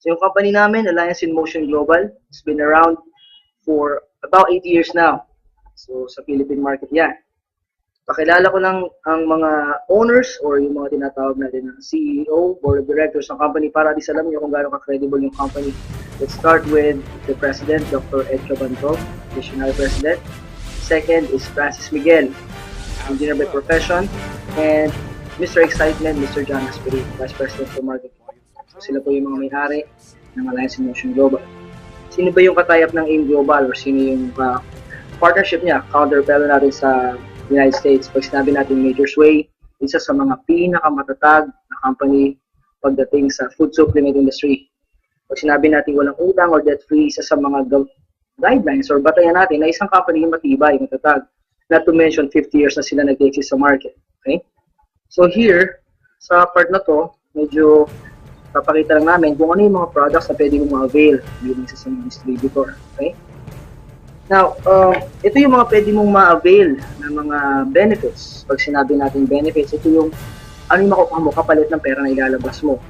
So yung company namin, Alliance in Motion Global, it's been around for about 8 years now. So sa Philippine market yan. Pakilala ko lang ang mga owners or yung mga tinatawag natin na CEO, Board of Directors ng company para at least alam niyo kung gaano ka-credible yung company. Let's start with the President, Dr. Ed Cabantog, Visionary President. Second is Francis Miguel, Engineer by profession. And Mr. Excitement, Mr. John Aspirin, Vice President for Marketing. So sila po yung mga may-ari ng Alliance in Motion Global. Sino ba yung katayap ng AIM Global or sino yung partnership niya, counterpart natin sa United States? Pag sinabi natin Major Sway, isa sa mga pinakamatatag na company pagdating sa food supplement industry. Pag sinabi natin walang utang or debt-free, isa sa mga guidelines or batayan natin na isang company yung matibay, matatag. Not to mention, 50 years na sila nag-exist sa market. Okay? So here, sa part na to, medyo papakita lang namin kung ano yung mga products na pwede mong ma-avail bilang sa mga distributor. Okay? Now, ito yung mga pwede mong ma-avail ng mga benefits. Pag sinabi natin benefits, ito yung ano yung makukuha mo kapalit ng pera na ilalabas mo.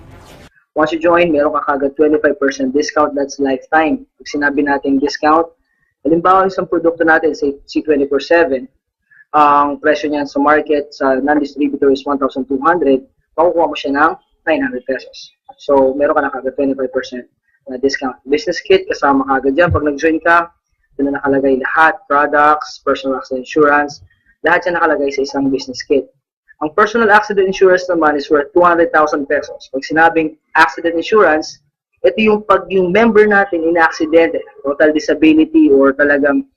Once you join, meron ka kagad 25% discount, that's lifetime. Pag sinabi natin discount, halimbawa isang produkto natin, say C24/7, ang presyo niyan sa market, sa non-distributor is 1,200, makukuha mo siya ng 900 pesos. So, meron ka na kagad 25% na discount. Business kit, kasama kagad dyan. Pag nag-join ka, doon na nakalagay lahat, products, personal accident insurance, lahat yan nakalagay sa isang business kit. Ang personal accident insurance naman is worth 200,000 pesos. Pag sinabing accident insurance, ito yung pag yung member natin in-accident, total disability or talagang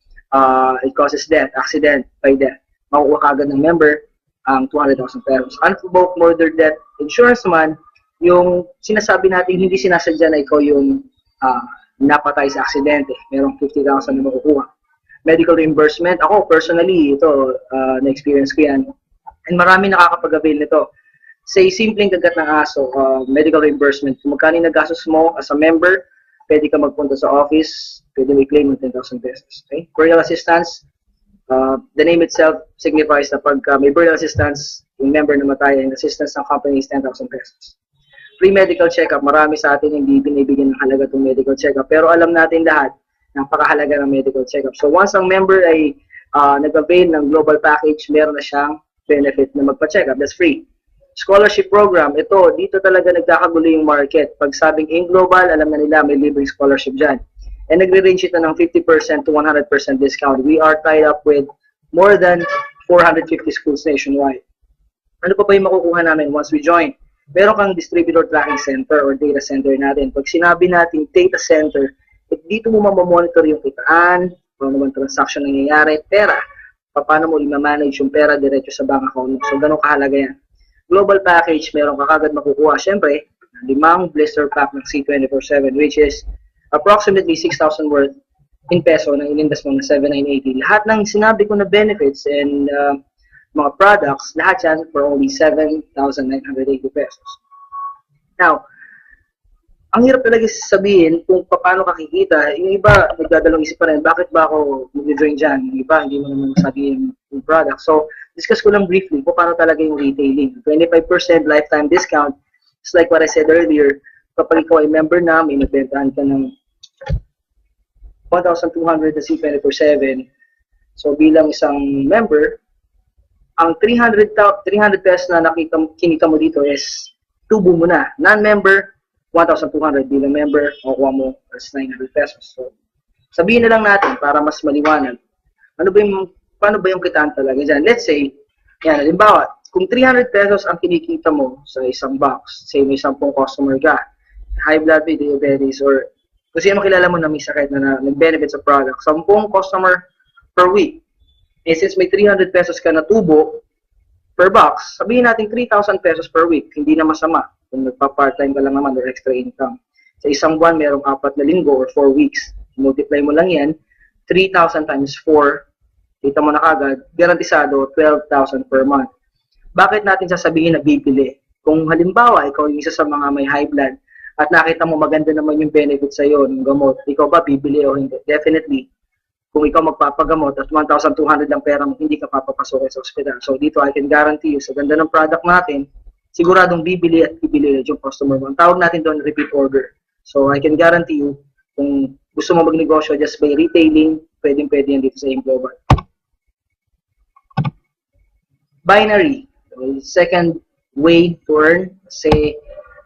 it causes death, accident by death. Makukuha kagad ng member ang 200,000 pesos. Unprovoked murder death insurance naman, yung sinasabi natin hindi sinasadya na ikaw yung napatay sa aksidente. Merong 50,000 na makukuha. Medical reimbursement, ako personally, ito, na-experience ko yan. And marami nakakapag-avail nito. Say, simpleng kagat ng aso, medical reimbursement. Kung magkano nagastos mo as a member, pwede ka magpunta sa office, pwede mo i-claim ng 10,000 pesos. Okay? Burial assistance, the name itself signifies na pag may burial assistance, yung member na matay, ang assistance ng company is 10,000 pesos. Free medical check-up, marami sa atin hindi binibigyan ng halaga itong medical check-up. Pero alam natin lahat, napakahalaga ng medical check-up. So once ang member ay nag-avail ng global package, meron na siyang benefit na magpa-check-up. That's free. Scholarship program, ito, dito talaga nagkakagulo yung market. Pag sabing in global, alam na nila may libreng scholarship dyan. And nagre-range ito ng 50% to 100% discount. We are tied up with more than 450 schools nationwide. Ano pa ba yung makukuha namin once we join? Meron kang distributor tracking center or data center natin. Pag sinabi natin data center, dito mo mamamonitor yung kitaan, paano naman transaction nangyayari, pera, paano mo i-manage yung pera diretso sa bank account mo. So, ganun kahalaga yan. Global package, meron ka kagad makukuha. Siyempre, 5 blister pack ng C24/7, which is approximately 6,000 worth in peso na inindas mo ng 7,980. Lahat ng sinabi ko na benefits and mga products, lahat yan for only 7,980 pesos. Now, ang hirap talaga sabihin kung paano kakikita. Yung iba, nagdadalong isip pa rin, bakit ba ako mag-join dyan? Yung iba, hindi mo naman sabihin yung product. So, discuss ko lang briefly kung paano talaga yung retailing. 25% lifetime discount, just like what I said earlier, kapag ikaw ay member na, may nagbentahan ka ng 1,200 na C24/7. So, bilang isang member, ang 300 pesos na kinita mo dito is tubo mo na. Non-member, 1,200. Bilang member, makukuha mo as 900 pesos. So, sabihin na lang natin para mas maliwanag. Paano ba yung kitaan talaga dyan? Let's say, yan, halimbawa, kung 300 pesos ang kinikita mo sa isang box, say may 10 customer ka, high blood, diabetes, or kasi makilala mo na may sakit na nag-benefit sa product, 10 customer per week. Eh, since may 300 pesos ka na tubo per box, sabihin natin 3,000 pesos per week. Hindi na masama kung nagpa-part-time ka lang naman or extra income. Sa isang buwan, merong 4 na linggo or 4 weeks. Multiply mo lang yan, 3,000 times 4, kita mo na kagad, garantisado, 12,000 per month. Bakit natin sasabihin na bibili? Kung halimbawa, ikaw yung isa sa mga may high blood at nakita mo maganda naman yung benefit sa'yo ng gamot, ikaw ba bibili o hindi? Definitely. Kung ikaw magpapagamot at 1,200 lang pera mo, hindi ka papapasok sa ospital. So dito, I can guarantee you, sa ganda ng product natin, siguradong bibili at bibili yung customer mo. Ang tawag natin doon, repeat order. So I can guarantee you, kung gusto mo magnegosyo just by retailing, pwedeng-pwede yan dito sa AIM Global. Binary, second way to earn, kasi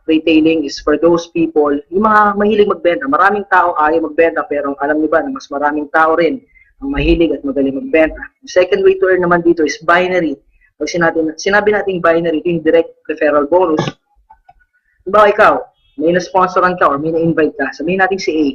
retailing is for those people, yung mga mahilig magbenta. Maraming tao ayaw magbenta, pero alam niyo ba na mas maraming tao rin ang mahilig at magaling magbenta. The second way to earn naman dito is binary. Pag sinabi natin binary, ito yung direct referral bonus. Diba ikaw, may na-sponsoran ka or may na-invite ka, sabihin natin si A.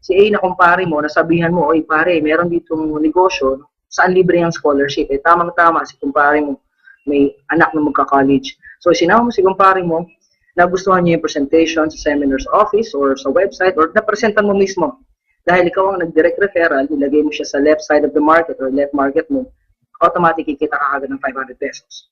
Si A na kumpare mo, nasabihan mo, oy pare, meron ditong negosyo, saan libre ang scholarship? Eh, tamang-tama, si kumpare mo, may anak na magka-college. So, sinama mo si kumpare mo, nagustuhan niya yung presentation sa seminar's office or sa website or napresentan mo mismo. Dahil ikaw ang nag-direct referral, ilagay mo siya sa left side of the market or left market mo, automatic kikita ka agad ng 500 pesos.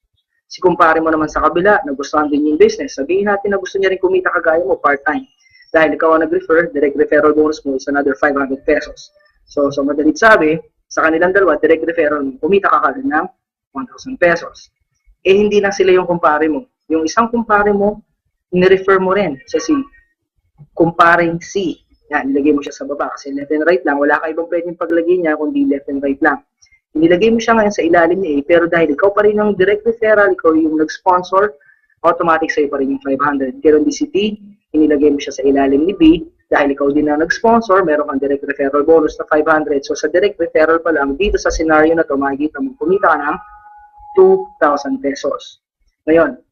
Si kumpare mo naman sa kabila, nagustuhan din yung business. Sabihin natin na gusto niya rin kumita kagaya mo part-time. Dahil ikaw ang nag-refer, direct referral bonus mo is another 500 pesos. So madalit sabi, sa kanilang dalawa, direct referral mo, kumita ka kagad ng 1,000 pesos. Eh, hindi lang sila yung kumpare mo. Yung isang kumpare mo, ni-refer mo rin sa si kumparing C. Yan, ilagay mo siya sa baba kasi left and right lang. Wala ka ibang pwedeng paglagay niya kundi left and right lang. Inilagay mo siya ngayon sa ilalim ni A, pero dahil ikaw pa rin yung direct referral, ikaw yung nag-sponsor, automatic sa'yo pa rin yung 500. Pero di si T, inilagay mo siya sa ilalim ni B, dahil ikaw din ang nag-sponsor, meron kang direct referral bonus na 500. So sa direct referral pa lang, dito sa scenario na to, makikita mo, kumita ka ng 2,000 pesos. Ngayon,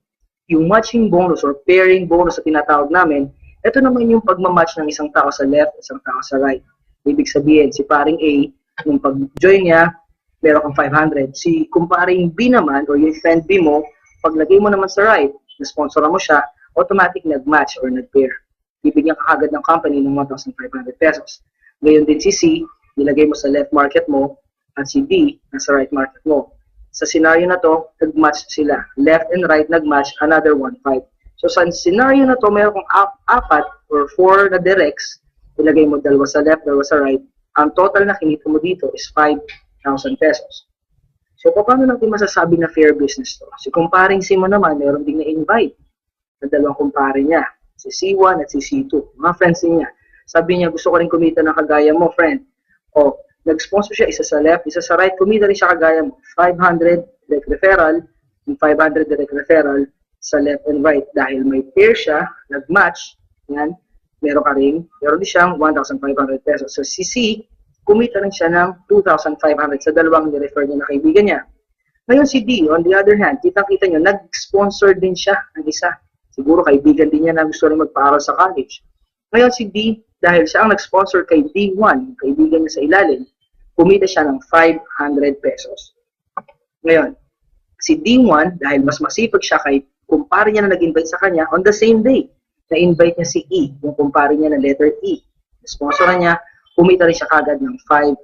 yung matching bonus or pairing bonus na tinatawag namin, ito naman yung pagmamatch ng isang tao sa left at isang tao sa right. Ibig sabihin, si paring A, nung pag-join niya, meron kang 500. Si kumparing B naman, or yung friend B mo, paglagay mo naman sa right, na-sponsoran mo siya, automatic nag-match or nag-pair. Bibigyan ka agad ng company ng 1,500 pesos. Ngayon din si C, nilagay mo sa left market mo, at si D, nasa right market mo. Sa scenario na to, nag-match sila. Left and right nag-match, another 1,500. So sa scenario na to, mayroon kang 4 or 4 na directs, ilagay mo dalawa sa left, dalawa sa right. Ang total na kinita mo dito is 5,000 pesos. So paano natin masasabi na fair business to? Si kumparing C mo naman, mayroon ding na-invite na dalawang kumpare niya, si C1 at si C2, mga friends niya. Sabi niya, gusto ko rin kumita ng kagaya mo, friend. O, nag-sponsor siya, isa sa left, isa sa right, kumita rin siya kagaya mo. 500 direct referral, yung 500 direct referral sa left and right. Dahil may pair siya, nag-match, yan, meron din siyang 1,500 pesos. So si C, kumita rin siya ng 2,500 sa dalawang ni-refer niya na kaibigan niya. Ngayon si D, on the other hand, kita-kita nyo, nag-sponsor din siya ng isa. Siguro kaibigan din niya na gusto rin magpaaral sa college. Ngayon si D, dahil siya ang nag-sponsor kay D1, kaibigan niya sa ilalim, kumita siya ng 500 pesos. Ngayon, si D1, dahil mas masipag siya kay kumpare niya na nag-invite sa kanya, on the same day, na-invite niya si E, yung kumpare niya na letter E. Sponsoran niya, kumita rin siya kagad ng 500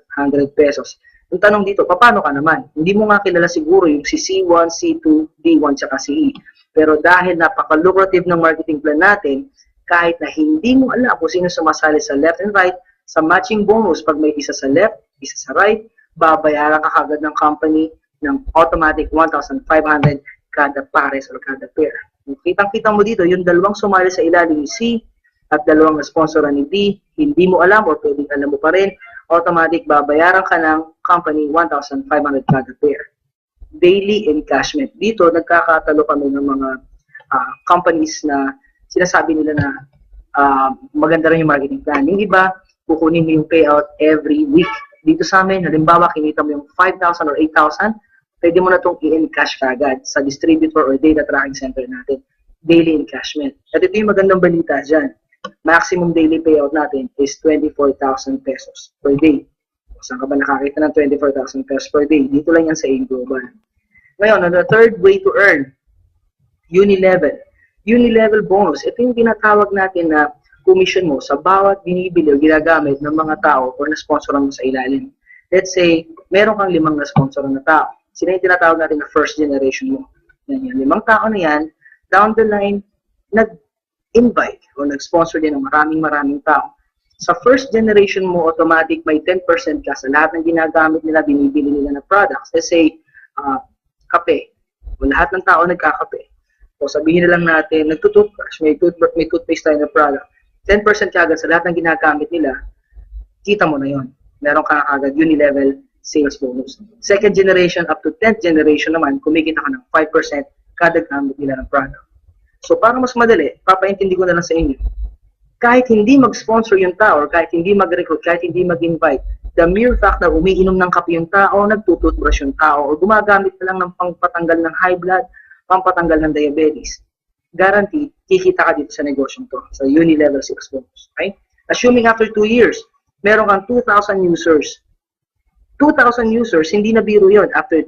pesos. Yung tanong dito, paano ka naman? Hindi mo nga kilala siguro yung si C1, C2, D1, tsaka si E. Pero dahil napaka-lucrative ng marketing plan natin, kahit na hindi mo alam kung sino sumasali sa left and right, sa matching bonus, pag may isa sa left, isa sa right, babayaran ka kagad ng company ng automatic 1,500 kada pares or kada pair. Kitang-kita mo dito, yung dalawang sumali sa ilalim ni C at dalawang na-sponsoran ni D, hindi mo alam o pwedeng alam mo pa rin, automatic babayaran ka ng company 1,500 kada pair. Daily encashment. Dito, nagkakatalo kami ng mga companies na sinasabi nila na maganda rin yung marketing plan. Yung iba, kukunin mo yung payout every week. Dito sa amin, halimbawa, kinita mo yung 5,000 or 8,000, pwede mo na itong i-encash kagad sa distributor or data tracking center natin. Daily encashment. At ito yung magandang balita dyan. Maximum daily payout natin is 24,000 pesos per day. Saan ka ba nakakita ng 24,000 pesos per day? Dito lang yan sa AIM Global. Ngayon, the third way to earn, Unilevel. Unilevel bonus. Ito yung tinatawag natin na commission mo sa bawat binibili o ginagamit ng mga tao o na-sponsoran mo sa ilalim. Let's say, meron kang 5 na-sponsoran na tao. Sino yung tinatawag natin na first generation mo? Yan, yung 5 tao na yan, down the line, nag-invite o nag-sponsor din ng maraming tao. Sa first generation mo, automatic may 10% ka sa lahat ng ginagamit nila, binibili nila na products. Let's say, kape. O lahat ng tao nagkakape. O sabihin na lang natin, nagtutoothbrush, may toothpaste tayo na product. 10% kagad sa lahat ng ginagamit nila, kita mo na yon. Meron ka kagad uni-level sales bonus. Second generation up to 10th generation naman, kumikita ka ng 5% kada gamit nila ng product. So para mas madali, papaintindi ko na lang sa inyo. Kahit hindi mag-sponsor yung tao, or kahit hindi mag-recruit, kahit hindi mag-invite, the mere fact na umiinom ng kape yung tao, nagtututbrush yung tao, o gumagamit na lang ng pangpatanggal ng high blood, pampatanggal ng diabetes, guaranteed, kikita ka dito sa negosyong to, sa uni-level sales bonus. Okay? Assuming after 2 years, meron kang 2,000 users. 2,000 users, hindi na biro yun. After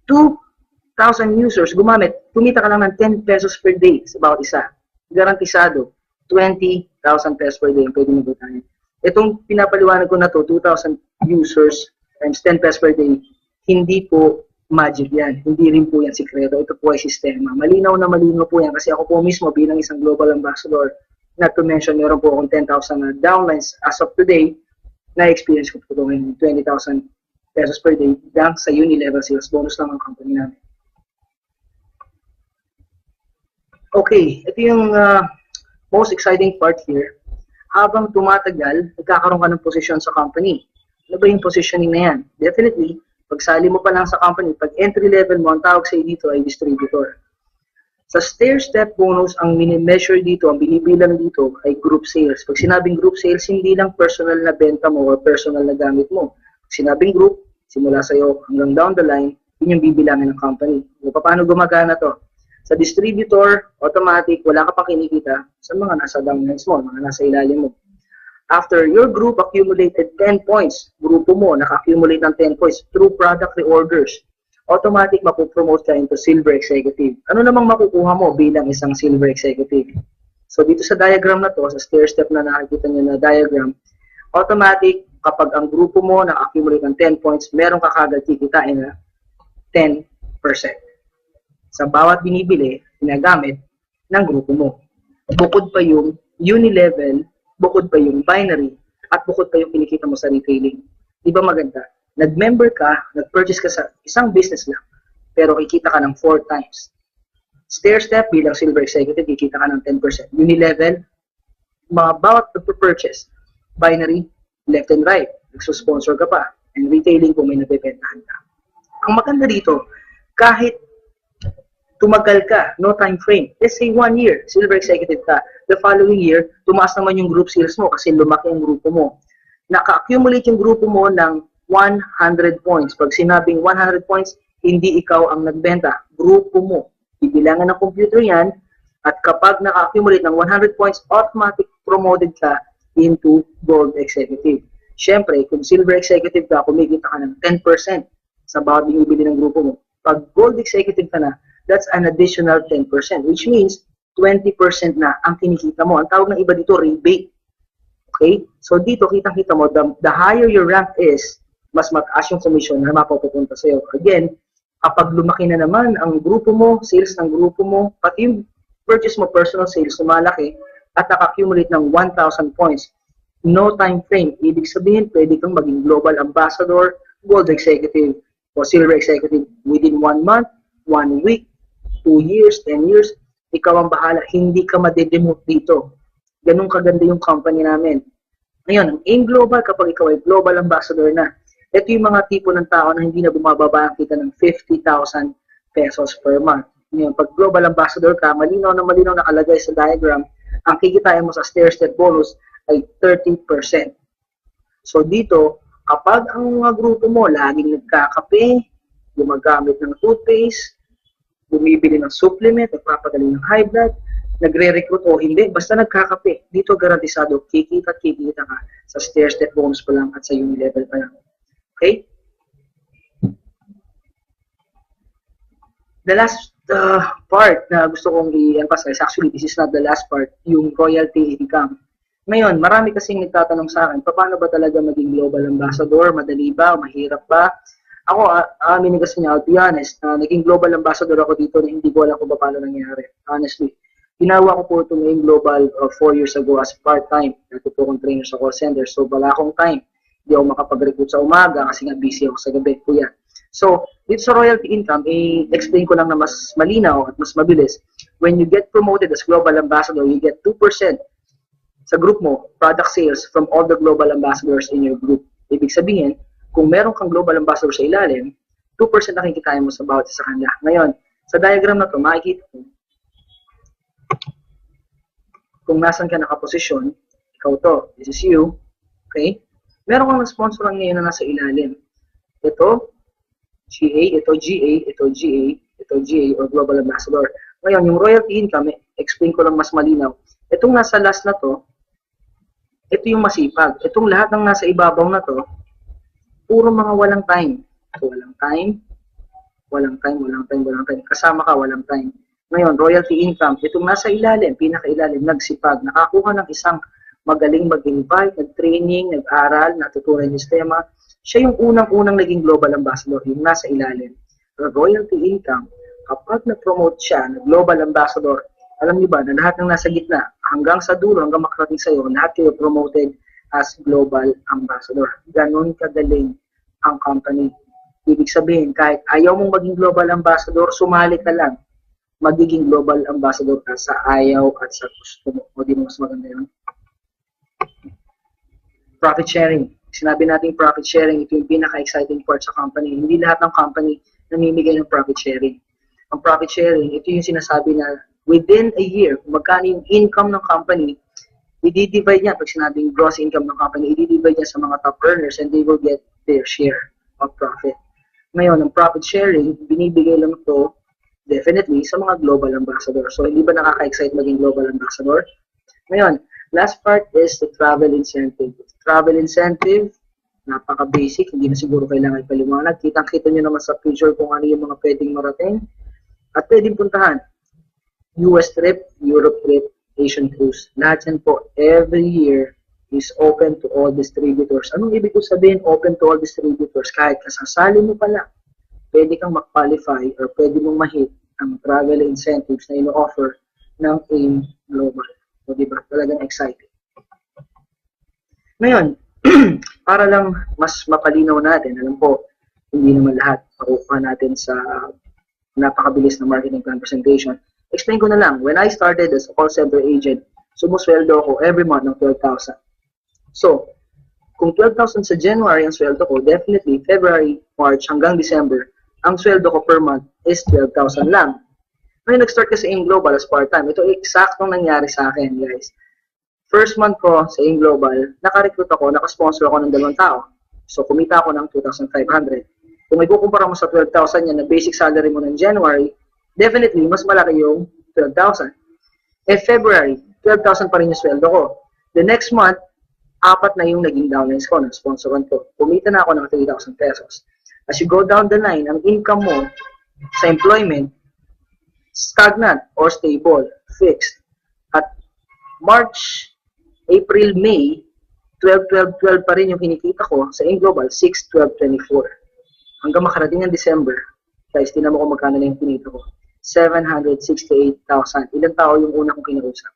2,000 users gumamit, kumita ka lang ng 10 pesos per day sa bawat isa. Garantisado, 20,000 pesos per day ang pwede magutahin. Itong pinapaliwanag ko na to, 2,000 users times 10 pesos per day, hindi po magic yan. Hindi rin po yan sikreto. Ito po ay sistema. Malinaw na malinaw po yan kasi ako po mismo bilang isang global ambassador, not to mention, meron po akong 10,000 downlines as of today, na-experience ko po ito ngayon, 20,000 pesos per day lang sa uni-level sales bonus lang ang company namin. Okay, ito yung most exciting part here. Habang tumatagal, nagkakaroon ka ng posisyon sa company. Ano ba yung positioning na yan? Definitely, pagsali mo pa lang sa company, pag entry level mo, ang tawag sa'yo dito ay distributor. Sa stair-step bonus, ang mini-measure dito, ang binibilang dito ay group sales. Pag sinabing group sales, hindi lang personal na benta mo o personal na gamit mo. Pag sinabing group, simula sa'yo hanggang down the line, yun yung bibilangin ng company. O paano gumagana to? Sa distributor, automatic, wala ka pang kinikita sa mga nasa downlines mo, mga nasa ilalim mo. After your group accumulated 10 points, grupo mo naka-accumulate ng 10 points through product reorders, automatic mapupromote ka into silver executive. Ano namang makukuha mo bilang isang silver executive? So dito sa diagram na to, sa stair step na nakikita nyo na diagram, automatic kapag ang grupo mo na-accumulate ng 10 points, meron ka kagad kikitain na 10%. Sa bawat binibili, ginagamit ng grupo mo. Bukod pa yung uni-level, bukod pa yung binary, at bukod pa yung kinikita mo sa retailing. Di ba maganda? Nag-member ka, nag-purchase ka sa isang business lang, pero kikita ka ng 4 times. Stair step bilang silver executive, kikita ka ng 10%. Uni-level, mga bawat purchase, binary, left and right, nagsusponsor ka pa, and retailing kung may nabibentahan ka. Ang maganda dito, kahit tumagal ka, no time frame, let's say 1 year, silver executive ka, the following year, tumaas naman yung group sales mo kasi lumaki ang grupo mo. Naka-accumulate yung grupo mo ng 100 points. Pag sinabing 100 points, hindi ikaw ang nagbenta, grupo mo. Ibilangan ng computer yan, at kapag naka-accumulate ng 100 points, automatic promoted ka into gold executive. Siyempre, kung silver executive ka, kumikita ka ng 10% sa bawat binibili ng grupo mo. Pag gold executive ka na, that's an additional 10%, which means 20% na ang kinikita mo. Ang tawag ng iba dito, rebate. Okay? So dito, kitang-kita mo, the higher your rank is, mas mataas yung commission na mapupunta sa'yo. Again, kapag lumaki na naman ang grupo mo, sales ng grupo mo, pati yung purchase mo, personal sales, lumalaki, at naka-accumulate ng 1,000 points, no time frame. Ibig sabihin, pwede kang maging global ambassador, gold executive, o silver executive within 1 month, 1 week, 2 years, 10 years, ikaw ang bahala. Hindi ka madedemote dito. Ganun kaganda yung company namin. Ngayon, ang AIM Global, kapag ikaw ay global ambassador na, ito yung mga tipo ng tao na hindi na bumababa ang kita ng 50,000 pesos per month. Ngayon, pag global ambassador ka, malinaw na malinaw nakalagay sa diagram, ang kikitain mo sa stair-step bonus ay 30%. So dito, kapag ang mga grupo mo laging nagkakape, gumagamit ng toothpaste, bumibili ng supplement, nagpapagaling ng high blood, nagre-recruit o hindi, basta nagkakape, dito garantisado, kikita ka sa stair-step bonus pa lang at sa uni-level pa lang. Okay? The last part na gusto kong i-emphasize, actually this is not the last part, yung royalty income. Ngayon, marami kasing nagtatanong sa akin, paano ba talaga maging global ambassador? Madali ba? Mahirap ba? Ako, aminin kasi niya, to be honest, naging global ambassador ako dito na hindi ko alam kung paano nangyari. Honestly, ginawa ko po ito ngayong global 4 years ago as part-time. Dito po akong trainer sa call center, so wala akong time. Hindi ako makapag-recruit sa umaga kasi nga busy ako sa gabi. Kuya. So, dito sa royalty income, i-explain ko lang na mas malinaw at mas mabilis. When you get promoted as global ambassador, you get 2% sa group mo, product sales from all the global ambassadors in your group. Ibig sabihin, kung meron kang global ambassador sa ilalim, 2% na kikitain mo sa bawat isa sa kanila. Ngayon, sa diagram na to, makikita mo kung nasan ka nakaposisyon, ikaw to, this is you, okay? Meron kang sponsor ngayon na nasa ilalim. Ito, GA, ito GA, ito GA, ito GA, or Global Ambassador. Ngayon, yung royalty income, explain ko lang mas malinaw. Itong nasa last na to, ito yung masipag. Itong lahat ng nasa ibabaw na to, puro mga walang time. So, walang time, walang time, walang time, walang time. Kasama ka, walang time. Ngayon, royalty income, itong nasa ilalim, pinakailalim, nagsipag, nakakuha ng isang magaling mag-invite, nag-training, nag-aral, natutunan yung sistema. Siya yung unang-unang naging global ambassador, yung nasa ilalim. Pero royalty income, kapag na-promote siya na global ambassador, alam niyo ba na lahat ng nasa gitna, hanggang sa dulo, hanggang makarating sa'yo, lahat kayo promoted as global ambassador. Ganon kagaling ang company. Ibig sabihin, kahit ayaw mong maging global ambassador, sumali ka lang. Magiging global ambassador ka sa ayaw at sa gusto mo. O di mo mas maganda yun? Profit sharing. Sinabi natin profit sharing, ito yung pinaka-exciting part sa company. Hindi lahat ng company namimigay ng profit sharing. Ang profit sharing, ito yung sinasabi na within a year, kung magkano yung income ng company, i-divide niya, pag sinabing gross income ng company, i-divide niya sa mga top earners and they will get their share of profit. Ngayon, ang profit sharing, binibigay lang ito definitely sa mga global ambassador. So, hindi ba nakaka-excite maging global ambassador? Ngayon, last part is the travel incentive. Travel incentive, napaka-basic, hindi na siguro kailangan ipaliwanag. Kitang-kita nyo naman sa picture kung ano yung mga pwedeng marating at pwedeng puntahan. US trip, Europe trip, Asian cruise. Lahat yan po, every year is open to all distributors. Anong ibig ko sabihin, open to all distributors? Kahit kasasali mo pala, pwede kang mag-qualify or pwede mong ma-hit ang travel incentives na ino-offer ng AIM Global. So, diba? Talagang exciting. Ngayon, para lang mas mapalinaw natin, alam po, hindi naman lahat makukuha natin sa napakabilis na marketing plan presentation. Explain ko na lang, when I started as a call center agent, sumusweldo ako every month ng 12,000. So, kung 12,000 sa January ang sweldo ko, definitely February, March hanggang December, ang sweldo ko per month is 12,000 lang. Ngayon, nag-start kasi AIM Global as part-time. Ito eksaktong nangyari sa akin, guys. First month ko sa AIM Global, naka-recruit ako, naka-sponsor ako ng 2 tao. So, kumita ako ng 2,500. Kung may kukumpara mo sa 12,000 yan na basic salary mo ng January, definitely, mas malaki yung 12,000. February, 12,000 pa rin yung sweldo ko. The next month, 4 na yung naging downlines ko, na-sponsoran ko. Kumita na ako ng 3,000 pesos. As you go down the line, ang income mo sa employment, stagnant or stable, fixed. At March, April, May, 12 pa rin yung kinikita ko sa AIM Global, 6, 12, 24. Hanggang makarating ng December, guys, tinan mo kung magkano na yung kinita ko. 768,000. Ilang tao yung una kong kinausap?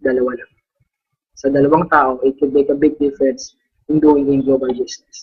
2 lang. Sa 2 tao, it could make a big difference in doing AIM Global business.